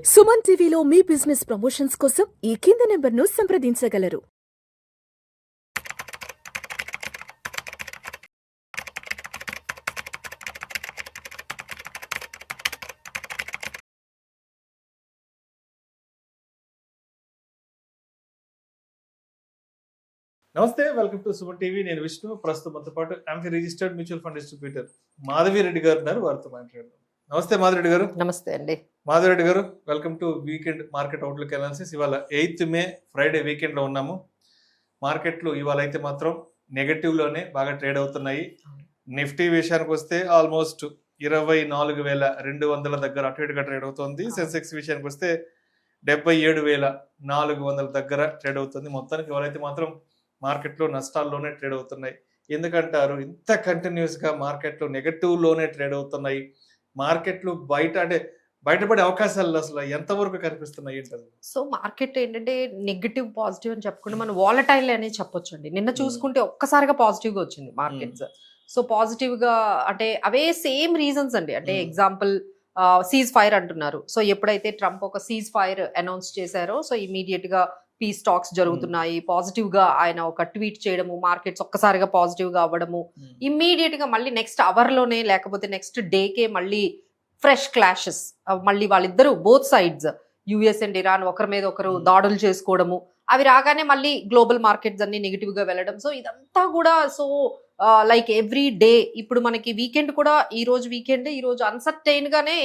సుమన్ టీవీలో మీ business promotions కోసం ఈ కింది నెంబర్ను సంప్రదించగలరు. నమస్తే, వెల్కమ్ టు సుమన్ టీవీ. నేను విష్ణు. ప్రస్తుతం మనతో పాటు MP registered mutual fund distributor Madhavi Reddy గారు ఉన్నారు. వారితో మాట్లాడదాం. నమస్తే మాధవిరెడ్డి గారు. నమస్తే అండి. మాధవిరెడ్డి గారు, welcome to weekend market outlook analysis. ఇవాళ 8th మే ఫ్రైడే వీకెండ్ లో ఉన్నాము. మార్కెట్లు ఇవాళ అయితే మాత్రం నెగటివ్ లోనే బాగా ట్రేడ్ అవుతున్నాయి. నిఫ్టీ విషయానికి వస్తే ఆల్మోస్ట్ 24,200 దగ్గర అటు ఇటుగా ట్రేడ్ అవుతుంది. సెన్సెక్స్ విషయానికి వస్తే 77,400 దగ్గర ట్రేడ్ అవుతుంది. మొత్తానికి ఇవాళైతే మాత్రం మార్కెట్లో నష్టాల్లోనే ట్రేడ్ అవుతున్నాయి. ఎందుకంటారు ఇంత కంటిన్యూస్ గా మార్కెట్లో నెగటివ్ లోనే ట్రేడ్ అవుతున్నాయి? మార్కెట్లు బయటపడే అవకాశాలు అసలు ఎంతవరకు కనిపిస్తున్నాయి ఏంటది? సో మార్కెట్ ఏంటంటే నెగిటివ్ పాజిటివ్ అని చెప్పకుండా మనం వాలటైల్ అనేది చెప్పొచ్చు అండి. నిన్న చూసుకుంటే ఒక్కసారిగా పాజిటివ్ గా వచ్చింది మార్కెట్స్. సో పాజిటివ్ గా అంటే అవే సేమ్ రీజన్స్ అండి. అంటే ఎగ్జాంపుల్ సీజ్ ఫైర్ అంటున్నారు. సో ఎప్పుడైతే ట్రంప్ ఒక సీజ్ ఫైర్ అనౌన్స్ చేశారో సో ఇమీడియట్ గా పీస్ టాక్స్ జరుగుతున్నాయి. పాజిటివ్ గా ఆయన ఒక ట్వీట్ చేయడము, మార్కెట్స్ ఒక్కసారిగా పాజిటివ్ గా అవ్వడము, ఇమ్మీడియట్ గా మళ్ళీ నెక్స్ట్ అవర్ లోనే లేకపోతే నెక్స్ట్ డేకే మళ్ళీ ఫ్రెష్ క్లాషెస్, మళ్ళీ వాళ్ళిద్దరూ both sides US and Iran ఒకరి మీద ఒకరు దాడులు చేసుకోవడము, అవి రాగానే మళ్ళీ గ్లోబల్ మార్కెట్స్ అన్ని నెగిటివ్ గా వెళ్ళడం. సో ఇదంతా కూడా సో లైక్ ఎవ్రీ డే ఇప్పుడు మనకి వీకెండ్ కూడా ఈ రోజు వీకెండ్, ఈ రోజు అన్సర్టైన్ గానే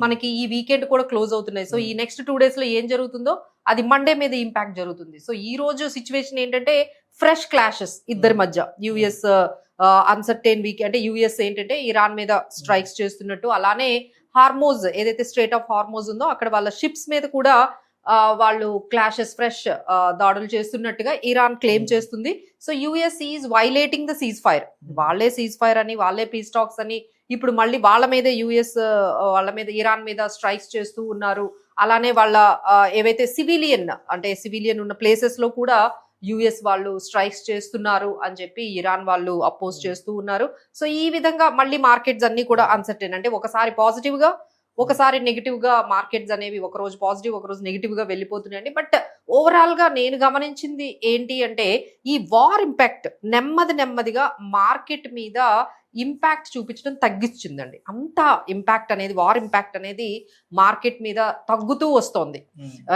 మనకి ఈ వీకెండ్ కూడా క్లోజ్ అవుతున్నాయి. సో ఈ నెక్స్ట్ 2 days లో ఏం జరుగుతుందో అది మండే మీద ఇంపాక్ట్ జరుగుతుంది. సో ఈ రోజు సిచ్యువేషన్ ఏంటంటే ఫ్రెష్ క్లాషెస్ ఇద్దరి మధ్య. యుఎస్ అన్సర్టైన్ వీక్ అంటే యుఎస్ ఏంటంటే ఇరాన్ మీద స్ట్రైక్స్ చేస్తున్నట్టు, అలానే హార్మోజ్ ఏదైతే స్ట్రేట్ ఆఫ్ హార్మోజ్ ఉందో అక్కడ వాళ్ళ షిప్స్ మీద కూడా వాళ్ళు క్లాషెస్ ఫ్రెష్ దాడులు చేస్తున్నట్టుగా ఇరాన్ క్లెయిమ్ చేస్తుంది. So US is violating the cease fire. వాళ్ళే సీజ్ ఫైర్ అని, వాళ్ళే పీస్ టాక్స్ అని ఇప్పుడు మళ్ళీ వాళ్ళ మీద యుఎస్ వాళ్ళ మీద ఇరాన్ మీద స్ట్రైక్స్ చేస్తూ ఉన్నారు. అలానే వాళ్ళ ఏవైతే సివిలియన్ ఉన్న ప్లేసెస్ లో కూడా యుఎస్ వాళ్ళు స్ట్రైక్స్ చేస్తున్నారు అని చెప్పి ఇరాన్ వాళ్ళు అపోజ్ చేస్తూ ఉన్నారు. సో ఈ విధంగా మళ్ళీ మార్కెట్స్ అన్ని కూడా అన్సర్టైన్, అంటే ఒకసారి పాజిటివ్ గా ఒకసారి నెగిటివ్ గా మార్కెట్స్ అనేవి ఒక రోజు పాజిటివ్ ఒక రోజు నెగిటివ్ గా వెళ్ళిపోతున్నాయండి. బట్ ఓవరాల్ గా నేను గమనించింది ఏంటి అంటే ఈ వార్ ఇంపాక్ట్ నెమ్మదిగా మార్కెట్ మీద ఇంపాక్ట్ చూపించడం తగ్గించిందండి. అంత ఇంపాక్ట్ అనేది వార్ ఇంపాక్ట్ అనేది మార్కెట్ మీద తగ్గుతూ వస్తోంది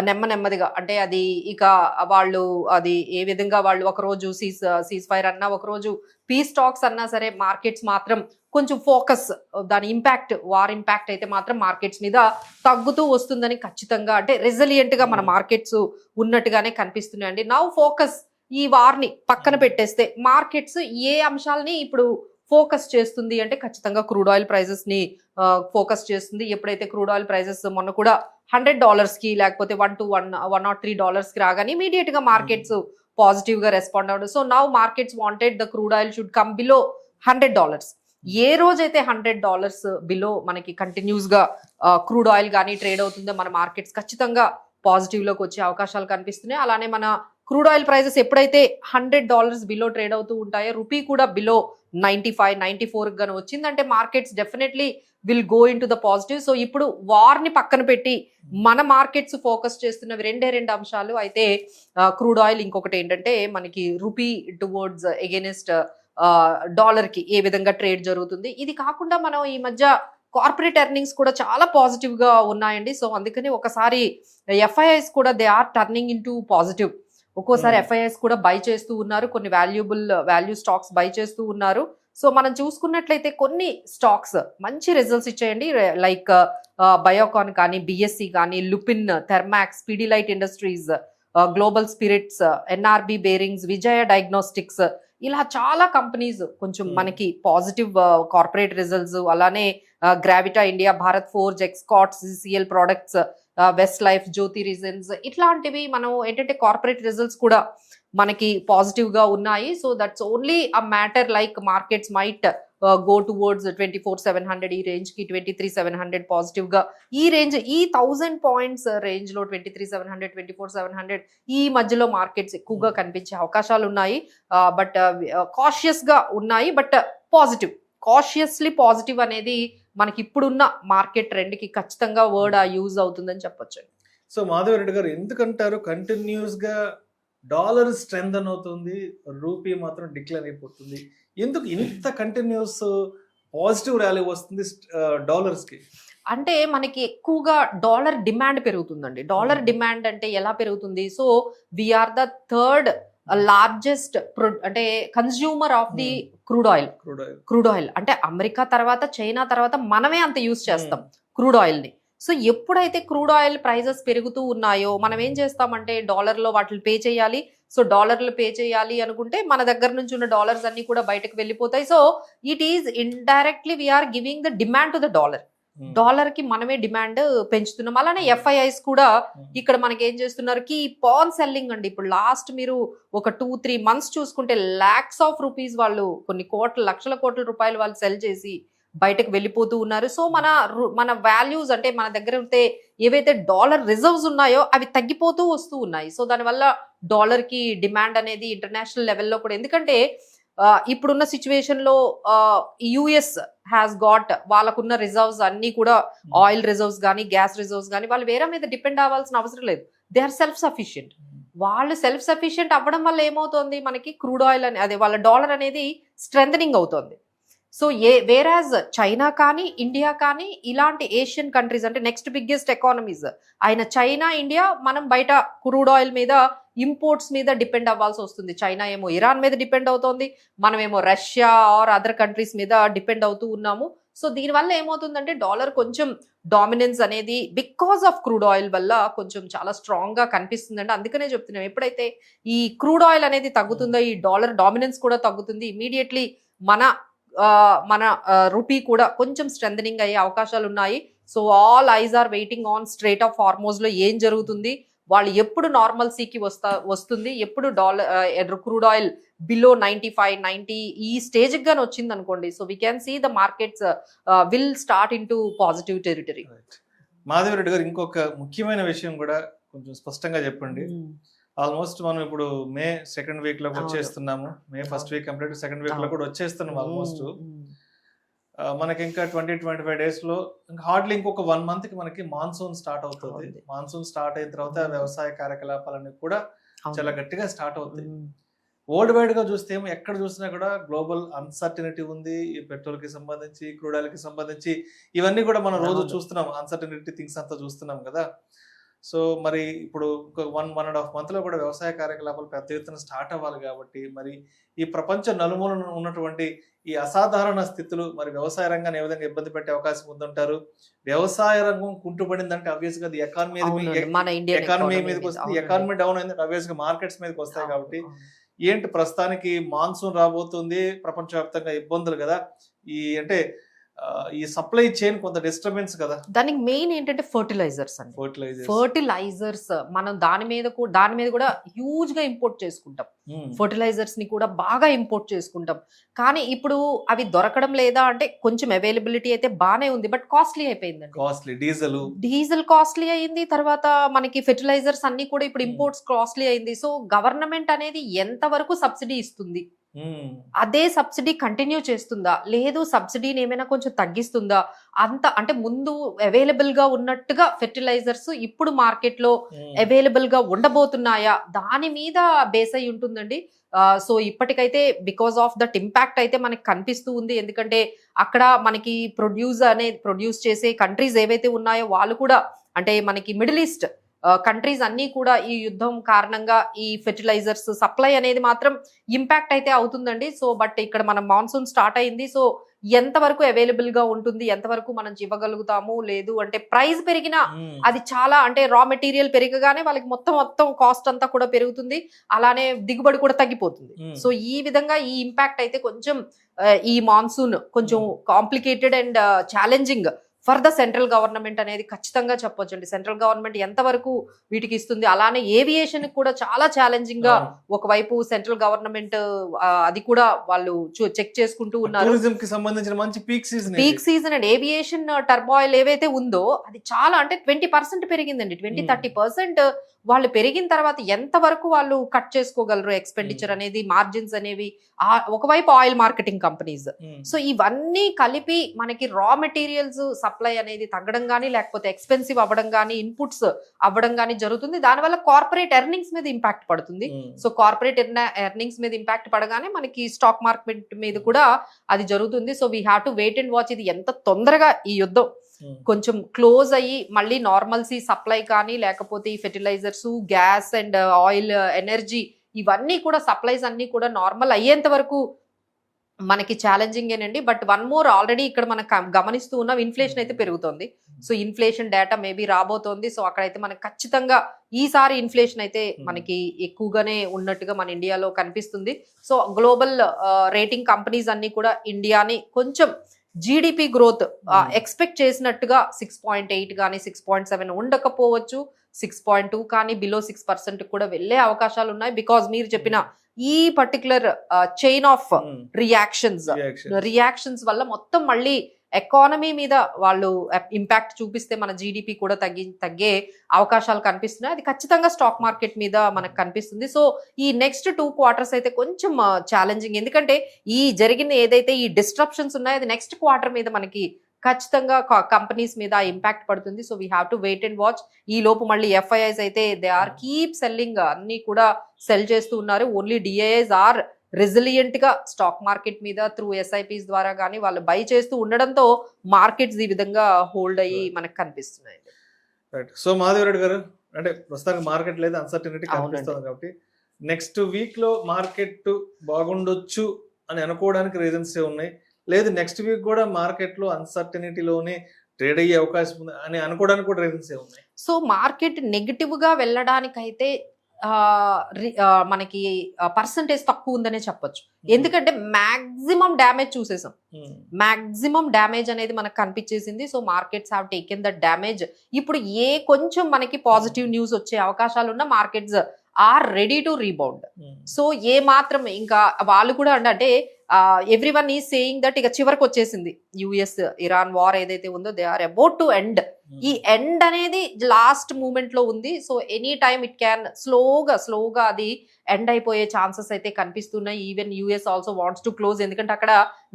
నెమ్మదిగా. అంటే అది ఇక వాళ్ళు అది ఏ విధంగా వాళ్ళు ఒకరోజు సీజ్ ఫైర్ అన్నా, ఒకరోజు పీస్ టాక్స్ అన్నా సరే మార్కెట్స్ మాత్రం కొంచెం ఫోకస్, దాని ఇంపాక్ట్ వార్ ఇంపాక్ట్ అయితే మాత్రం మార్కెట్స్ మీద తగ్గుతూ వస్తుందని ఖచ్చితంగా, అంటే రెసిలియంట్ గా మన మార్కెట్స్ ఉన్నట్టుగానే కనిపిస్తున్నాయండి. నౌ ఫోకస్ ఈ వార్ని పక్కన పెట్టేస్తే మార్కెట్స్ ఏ అంశాలని ఇప్పుడు ఫోకస్ చేస్తుంది అంటే ఖచ్చితంగా క్రూడ్ ఆయిల్ ప్రైజెస్ ని ఫోకస్ చేస్తుంది. ఎప్పుడైతే క్రూడ్ ఆయిల్ ప్రైజెస్ మొన్న కూడా $100 కి లేకపోతే $103 కి రాగానే ఇమీడియట్ గా మార్కెట్స్ పాజిటివ్ గా రెస్పాండ్ అవ్వడం. So now markets wanted the crude oil should come below $100. ఏ రోజైతే $100 బిలో మనకి కంటిన్యూస్ గా క్రూడ్ ఆయిల్ కానీ ట్రేడ్ అవుతుందో మన మార్కెట్స్ ఖచ్చితంగా పాజిటివ్ లోకి వచ్చే అవకాశాలు కనిపిస్తున్నాయి. అలానే మన క్రూడ్ ఆయిల్ ప్రైజెస్ ఎప్పుడైతే $100 బిలో ట్రేడ్ అవుతూ ఉంటాయో, రూపీ కూడా బిలో 95, 94 గాను వచ్చిందంటే markets definitely will go in to the positive. So ఇప్పుడు వార్ ని పక్కన పెట్టి మన మార్కెట్స్ ఫోకస్ చేస్తున్నవి రెండు అంశాలు అయితే క్రూడ్ ఆయిల్, ఇంకొకటి ఏంటంటే మనకి రూపీ టువర్డ్స్ ఎగెనిస్ట్ డాలర్ కి ఏ విధంగా ట్రేడ్ జరుగుతుంది. ఇది కాకుండా మనం ఈ మధ్య కార్పొరేట్ ఎర్నింగ్స్ కూడా చాలా పాజిటివ్ గా ఉన్నాయండి. సో అందుకని ఒకసారి ఎఫ్ఐఐస్ కూడా they are turning into positive. ఒక్కోసారి ఎఫ్ఐఐస్ కూడా బై చేస్తూ ఉన్నారు, కొన్ని వాల్యూ స్టాక్స్ బై చేస్తూ ఉన్నారు. సో మనం చూసుకున్నట్లయితే కొన్ని స్టాక్స్ మంచి రిజల్ట్స్ ఇచ్చాయండి. లైక్ బయోకాన్ కానీ, బిఎస్సి కానీ, Lupin, Thermax, Pidilite industries, global spirits, NRB bearings, Vijaya diagnostics, ఇలా చాలా కంపెనీస్ కొంచెం మనకి పాజిటివ్ కార్పొరేట్ రిజల్ట్స్. అలానే గ్రావిటా ఇండియా, భారత్ ఫోర్జ్, ఎక్స్కాట్స్, CL products, Westlife, Jyoti resins, ఇట్లాంటివి మనం ఏంటంటే కార్పొరేట్ రిజల్ట్స్ కూడా మనకి పాజిటివ్ గా ఉన్నాయి. So that's only a matter like markets might go towards 24,700 ఈ రేంజ్ కి, 23,700 పాజిటివ్ గా ఈ రేంజ్, ఈ 1000 పాయింట్స్ రేంజ్ లో 23,700, 24,700 ఈ మధ్యలో మార్కెట్స్ ఎక్కువగా కనిపించే అవకాశాలు ఉన్నాయి. బట్ కాషియస్ గా ఉన్నాయి, బట్ పాజిటివ్ కాషియస్లీ పాజిటివ్ అనేది మనకి ఇప్పుడున్న మార్కెట్ ట్రెండ్ కి ఖచ్చితంగా వర్డ్ యూజ్ అవుతుందని చెప్పొచ్చు. సో మాధవరెడ్డి గారు ఎందుకంటారు కంటిన్యూస్ గా డాలర్ స్ట్రెంగ్ అవుతుంది, రూపీ మాత్రం డిక్లైన్ అయిపోతుంది? ఎందుకు ఇంత కంటిన్యూస్ పాజిటివ్ ర్యాలీ వస్తుంది డాలర్స్ కి? అంటే మనకి ఎక్కువగా డాలర్ డిమాండ్ పెరుగుతుందండి. డాలర్ డిమాండ్ అంటే ఎలా పెరుగుతుంది? So we are the third largest అంటే consumer of the crude oil. అంటే అమెరికా తర్వాత, చైనా తర్వాత మనమే అంత యూజ్ చేస్తాం క్రూడ్ ఆయిల్ ని. సో ఎప్పుడైతే క్రూడ్ ఆయిల్ ప్రైజెస్ పెరుగుతూ ఉన్నాయో మనం ఏం చేస్తామంటే డాలర్లో వాటిని పే చేయాలి. సో డాలర్లు పే చేయాలి అనుకుంటే మన దగ్గర నుంచి ఉన్న డాలర్స్ అన్ని కూడా బయటకు వెళ్ళిపోతాయి. So it is indirectly we are giving the demand to the dollar. Dollar కి మనమే డిమాండ్ పెంచుతున్నాం. అలానే ఎఫ్ఐఐస్ కూడా ఇక్కడ మనకి ఏం చేస్తున్నారు కి పాన్ సెల్లింగ్ అండి. ఇప్పుడు లాస్ట్ మీరు ఒక 2-3 months చూసుకుంటే lakhs of rupees వాళ్ళు కొన్ని లక్షల కోట్ల రూపాయలు వాళ్ళు సెల్ చేసి బయటకు వెళ్ళిపోతూ ఉన్నారు. సో మన వాల్యూస్ అంటే మన దగ్గర ఉంటే ఏవైతే డాలర్ రిజర్వ్స్ ఉన్నాయో అవి తగ్గిపోతూ వస్తూ ఉన్నాయి. సో దానివల్ల డాలర్ కి డిమాండ్ అనేది ఇంటర్నేషనల్ లెవెల్లో కూడా, ఎందుకంటే ఇప్పుడున్న సిచ్యువేషన్ లో యుఎస్ హ్యాస్ గాట్ వాళ్ళకున్న రిజర్వ్స్ అన్ని కూడా ఆయిల్ రిజర్వ్స్ కానీ గ్యాస్ రిజర్వ్స్ కానీ వాళ్ళు వేరే మీద డిపెండ్ అవ్వాల్సిన అవసరం లేదు. They are self sufficient. వాళ్ళు సెల్ఫ్ సఫిషియెంట్ అవ్వడం వల్ల ఏమవుతుంది, మనకి క్రూడ్ ఆయిల్ అదే వాళ్ళ డాలర్ అనేది స్ట్రెంథనింగ్ అవుతుంది. సో వేరాజ్ చైనా కానీ ఇండియా కానీ ఇలాంటి ఏషియన్ కంట్రీస్ అంటే నెక్స్ట్ బిగ్గెస్ట్ ఎకానమీస్ అయిన చైనా, ఇండియా మనం బయట క్రూడ్ ఆయిల్ మీద ఇంపోర్ట్స్ మీద డిపెండ్ అవ్వాల్సి వస్తుంది. చైనా ఏమో ఇరాన్ మీద డిపెండ్ అవుతోంది, మనమేమో రష్యా ఆర్ అదర్ కంట్రీస్ మీద డిపెండ్ అవుతూ ఉన్నాము. సో దీనివల్ల ఏమవుతుందంటే డాలర్ కొంచెం డామినెన్స్ అనేది బికాస్ ఆఫ్ క్రూడ్ ఆయిల్ వల్ల కొంచెం చాలా స్ట్రాంగ్ గా కనిపిస్తుందంటే అందుకనే చెప్తున్నాం ఎప్పుడైతే ఈ క్రూడ్ ఆయిల్ అనేది తగ్గుతుందో ఈ డాలర్ డామినెన్స్ కూడా తగ్గుతుంది. ఇమీడియట్లీ మన రూపీ కూడా కొంచెం స్ట్రెంథనింగ్ అయ్యే అవకాశాలు ఉన్నాయి. So all eyes are waiting on strait of Hormuz లో ఏం జరుగుతుంది, వాళ్ళు ఎప్పుడు నార్మల్సీకి వస్తుంది, ఎప్పుడు క్రూడ్ ఆయిల్ బిలో 95-90 ఈ స్టేజ్ గానే వచ్చింది అనుకోండి. So we can see the markets will start into positive territory. Madhava Reddy గారు ఇంకొక ముఖ్యమైన విషయం కూడా కొంచెం స్పష్టంగా చెప్పండి. ఆల్మోస్ట్ మనం ఇప్పుడు మే 2nd week లోకి వచ్చేస్తున్నాము. మే 1st week complete 2nd week లో కూడా వచ్చేస్తున్నాం ఆల్మోస్ట్. మనకి ఇంకా 20-25 days లో ఇంకా హార్డ్లీ ఇంకొక 1 month కి మనకి మాన్సూన్ స్టార్ట్ అవుతుంది. మాన్సూన్ స్టార్ట్ అయిన తర్వాత వ్యవసాయ కార్యకలాపాలన్నీ కూడా చాలా గట్టిగా స్టార్ట్ అవుతాయి. వరల్డ్ వైడ్ గా చూస్తే ఎక్కడ చూసినా కూడా గ్లోబల్ అన్సర్టనిటీ ఉంది. ఈ పెట్రోల్ కి సంబంధించి, క్రూడ్ ఆయిల్ కి సంబంధించి ఇవన్నీ కూడా మనం రోజు చూస్తున్నాం. అన్సర్టనిటీ థింగ్స్ అంతా చూస్తున్నాం కదా. సో మరి ఇప్పుడు ఒక 1.5 month లో కూడా వ్యవసాయ కార్యకలాపాలు పెద్ద ఎత్తున స్టార్ట్ అవ్వాలి కాబట్టి మరి ఈ ప్రపంచ నలుమూలన ఉన్నటువంటి ఈ అసాధారణ స్థితులు మరి వ్యవసాయ రంగాన్ని ఏ విధంగా ఇబ్బంది పెట్టే అవకాశం ఉందంటారు? వ్యవసాయ రంగం కుంటుపడిందంటే ఆబ్వియస్ గా ఎకానమీ మీదకి వస్తుంది. ఎకానమీ డౌన్ అయింది, ఆబ్వియస్ గా మార్కెట్స్ మీదకి వస్తాయి. కాబట్టి ఏంటి ప్రస్తుతానికి మాన్సూన్ రాబోతుంది, ప్రపంచవ్యాప్తంగా ఇబ్బందులు కదా, ఈ అంటే ఈ సప్లై చైన్ కొంత డిస్టర్బెన్స్ కదా. దానికి మెయిన్ ఏంటంటే ఫర్టిలైజర్స్ అండి. ఫర్టిలైజర్స్ మనం దాని మీద కూడా హ్యూజ్ గా ఇంపోర్ట్ చేసుకుంటాం. ఫర్టిలైజర్స్ ని కూడా బాగా ఇంపోర్ట్ చేసుకుంటాం. కానీ ఇప్పుడు అవి దొరకడం లేదా అంటే కొంచెం అవైలబిలిటీ అయితే బానే ఉంది, బట్ కాస్ట్లీ అయిపోయిందండి. డీజిల్ కాస్ట్లీ అయింది, తర్వాత మనకి ఫెర్టిలైజర్స్ అన్ని కూడా ఇప్పుడు ఇంపోర్ట్స్ కాస్ట్లీ అయింది. సో గవర్నమెంట్ అనేది ఎంత వరకు సబ్సిడీ ఇస్తుంది, అదే సబ్సిడీ కంటిన్యూ చేస్తుందా లేదు సబ్సిడీని ఏమైనా కొంచెం తగ్గిస్తుందా, అంత అంటే ముందు అవైలబుల్ గా ఉన్నట్టుగా ఫెర్టిలైజర్స్ ఇప్పుడు మార్కెట్ లో అవైలబుల్ గా ఉండబోతున్నాయా, దాని మీద బేస్ అయి ఉంటుందండి. సో ఇప్పటికైతే బికాస్ ఆఫ్ దట్ ఇంపాక్ట్ అయితే మనకి కనిపిస్తూ ఉంది. ఎందుకంటే అక్కడ మనకి ప్రొడ్యూస్ చేసే కంట్రీస్ ఏవైతే ఉన్నాయో వాళ్ళు కూడా అంటే మనకి మిడిల్ ఈస్ట్ కంట్రీస్ అన్నీ కూడా ఈ యుద్ధం కారణంగా ఈ ఫెర్టిలైజర్స్ సప్లై అనేది మాత్రం ఇంపాక్ట్ అయితే అవుతుందండి. సో బట్ ఇక్కడ మనం మాన్సూన్ స్టార్ట్ అయింది. సో ఎంతవరకు అవైలబుల్ గా ఉంటుంది, ఎంతవరకు మనం ఇవ్వగలుగుతాము, లేదు అంటే ప్రైస్ పెరిగినా అది చాలా అంటే రా మెటీరియల్ పెరగగానే వాళ్ళకి మొత్తం కాస్ట్ అంతా కూడా పెరుగుతుంది, అలానే దిగుబడి కూడా తగ్గిపోతుంది. సో ఈ విధంగా ఈ ఇంపాక్ట్ అయితే కొంచెం ఈ మాన్సూన్ కొంచెం complicated and challenging for the central government అనేది ఖచ్చితంగా చెప్పొచ్చండి. సెంట్రల్ గవర్నమెంట్ ఎంతవరకు వీటికి ఇస్తుంది, అలానే ఏవియేషన్ కూడా చాలా ఛాలెంజింగ్ గా ఒకవైపు సెంట్రల్ గవర్నమెంట్ అది కూడా వాళ్ళు చెక్ చేసుకుంటూ ఉన్నారు. టూరిజం కి సంబంధించిన మంచి పీక్ సీజన్ అండ్ ఏవియేషన్ టర్బాయిల్ ఏవైతే ఉందో అది చాలా అంటే 20% పెరిగిందండి. 20-30% వాళ్ళు పెరిగిన తర్వాత ఎంత వరకు వాళ్ళు కట్ చేసుకోగలరు ఎక్స్పెండిచర్ అనేది, మార్జిన్స్ అనేవి. ఒకవైపు ఆయిల్ మార్కెటింగ్ కంపెనీస్, సో ఇవన్నీ కలిపి మనకి రా మెటీరియల్స్ సప్లై అనేది తగ్గడం కానీ లేకపోతే ఎక్స్పెన్సివ్ అవ్వడం కానీ ఇన్పుట్స్ అవ్వడం కానీ జరుగుతుంది. దానివల్ల కార్పొరేట్ ఎర్నింగ్స్ మీద ఇంపాక్ట్ పడుతుంది. సో కార్పొరేట్ ఎర్నింగ్స్ మీద ఇంపాక్ట్ పడగానే మనకి స్టాక్ మార్కెట్ మీద కూడా అది జరుగుతుంది. So we have to wait and watch ఇది ఎంత తొందరగా ఈ యుద్ధం కొంచెం క్లోజ్ అయ్యి మళ్ళీ నార్మల్సీ సప్లై కానీ లేకపోతే ఈ fertilisers, gas and oil, energy ఇవన్నీ కూడా సప్లైస్ అన్ని కూడా నార్మల్ అయ్యేంత వరకు మనకి ఛాలెంజింగ్ ఏనండి. బట్ వన్ మోర్ ఆల్రెడీ ఇక్కడ మనం గమనిస్తూ ఉన్నాం, ఇన్ఫ్లేషన్ అయితే పెరుగుతోంది. సో ఇన్ఫ్లేషన్ డేటా మేబీ రాబోతోంది. సో అక్కడైతే మనకి ఖచ్చితంగా ఈసారి ఇన్ఫ్లేషన్ అయితే మనకి ఎక్కువగానే ఉన్నట్టుగా మన ఇండియాలో కనిపిస్తుంది. సో గ్లోబల్ రేటింగ్ కంపెనీస్ అన్ని కూడా ఇండియాని కొంచెం జీడిపి గ్రోత్ ఎక్స్పెక్ట్ చేసినట్టుగా 6.8 కానీ 6.7 ఉండకపోవచ్చు, 6.2 కానీ బిలో 6% కూడా వెళ్ళే అవకాశాలు ఉన్నాయి. బికాజ్ మీరు చెప్పిన ఈ పర్టికులర్ చైన్ ఆఫ్ రియాక్షన్స్ వల్ల మొత్తం మళ్ళీ ఎకానమీ మీద వాళ్ళు ఇంపాక్ట్ చూపిస్తే మన జీడిపి కూడా తగ్గే అవకాశాలు కనిపిస్తున్నాయి. అది ఖచ్చితంగా స్టాక్ మార్కెట్ మీద మనకు కనిపిస్తుంది. సో ఈ నెక్స్ట్ 2 క్వార్టర్స్ అయితే కొంచెం ఛాలెంజింగ్, ఎందుకంటే ఈ జరిగిన ఏదైతే ఈ డిస్ట్రప్షన్స్ ఉన్నాయో అది నెక్స్ట్ క్వార్టర్ మీద మనకి ఖచ్చితంగా కంపెనీస్ మీద ఇంపాక్ట్ పడుతుంది. So we have to wait and watch. ఈ లోపు మళ్ళీ ఎఫ్ఐఐస్ అయితే దే ఆర్ కీప్ సెల్లింగ్, అన్ని కూడా సెల్ చేస్తూ ఉన్నారు. ఓన్లీ డిఐఐస్ ఆర్ రెసిలియంట్ గా స్టాక్ మార్కెట్ మీద త్రూ ఎస్ఐపిస్ ద్వారా కానీ వాళ్ళు బై చేస్తూ ఉండడంతో మార్కెట్స్ ఈ విధంగా హోల్డ్ అయ్యి మనకు కనిపిస్తున్నాయి. సో మాధవరెడ్డి గారు, అంటే ప్రస్తుతానికి మార్కెట్ లేదు, అన్సర్టనిటీ కనిపిస్తుంది కాబట్టి నెక్స్ట్ వీక్ లో మార్కెట్ బాగుండొచ్చు అని అనుకోవడానికి రీజన్స్ ఉన్నాయి, లేదు నెక్స్ట్ వీక్ కూడా మార్కెట్ లో అన్సర్టనిటీలోనే ట్రేడ్ అయ్యే అవకాశం ఉంది అని అనుకోవడానికి కూడా రీజన్స్ ఉన్నాయి. సో మార్కెట్ నెగిటివ్ గా వెళ్ళడానికైతే మనకి పర్సంటేజ్ తక్కువ ఉందనే చెప్పొచ్చు. ఎందుకంటే మాక్సిమం డ్యామేజ్ చూసేసాం, మాక్సిమం డ్యామేజ్ అనేది మనకు కనిపించేసింది. So markets have taken that damage. ఇప్పుడు కొంచెం మనకి పాజిటివ్ న్యూస్ వచ్చే అవకాశాలు ఉన్న markets are ready to rebound. So మాత్రం ఇంకా వాళ్ళు కూడా అంటే ఎవ్రీవన్ ఈజ్ సేయింగ్ దట్ ఇక చివరికి వచ్చేసింది యుఎస్ ఇరాన్ వార్ ఏదైతే ఉందో, they are about to end. ఈ ఎండ్ అనేది లాస్ట్ మూమెంట్ లో ఉంది. So any time it can స్లోగా అది ఎండ్ అయిపోయే ఛాన్సెస్ అయితే కనిపిస్తున్నాయి. Even US also wants to close, ఎందుకంటే అక్కడ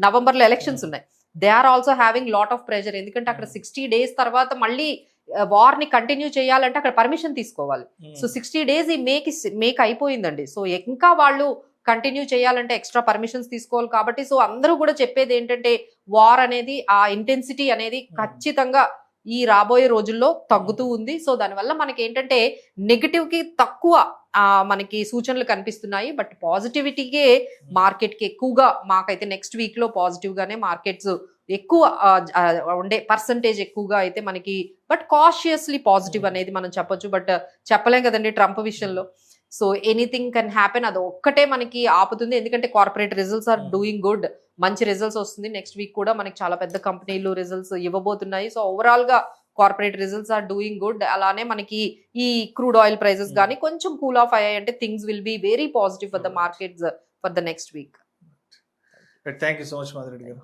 నవంబర్ లో ఎలక్షన్స్ ఉన్నాయి. They are also having lot of pressure, ఎందుకంటే అక్కడ 60 days తర్వాత మళ్ళీ వార్ ని కంటిన్యూ చేయాలంటే అక్కడ పర్మిషన్ తీసుకోవాలి. సో 60 days ఈ మేక్ అయిపోయిందండి. సో ఇంకా వాళ్ళు కంటిన్యూ చేయాలంటే ఎక్స్ట్రా పర్మిషన్స్ తీసుకోవాలి కాబట్టి. సో అందరూ కూడా చెప్పేది ఏంటంటే వార్ అనేది ఆ ఇంటెన్సిటీ అనేది ఖచ్చితంగా ఈ రాబోయే రోజుల్లో తగ్గుతూ ఉంది. సో దానివల్ల మనకి ఏంటంటే నెగిటివ్ కి తక్కువ మనకి సూచనలు కనిపిస్తున్నాయి. బట్ పాజిటివిటీకే మార్కెట్ కి ఎక్కువగా, మాకైతే నెక్స్ట్ వీక్ లో పాజిటివ్ గానే మార్కెట్స్ ఎక్కువ ఉండే పర్సంటేజ్ ఎక్కువగా అయితే మనకి, బట్ కాషియస్లీ పాజిటివ్ అనేది మనం చెప్పొచ్చు. బట్ చెప్పలేం కదండి ట్రంప్ విషయంలో. సో ఎనీథింగ్ కెన్ హ్యాపెన్, అది ఒక్కటే మనకి ఆపుతుంది. ఎందుకంటే corporate results are doing good, మంచి రిజల్ట్స్ వస్తుంది. నెక్స్ట్ వీక్ కూడా మనకి చాలా పెద్ద కంపెనీలు రిజల్ట్స్ ఇవ్వబోతున్నాయి. సో ఓవరాల్ గా corporate results are doing good. అలానే మనకి ఈ క్రూడ్ ఆయిల్ ప్రైసెస్ కానీ కొంచెం కూల్ ఆఫ్ అయ్యాయి అంటే things will be very positive for the markets for the next week. Thank you so much Madhava Reddy గారు.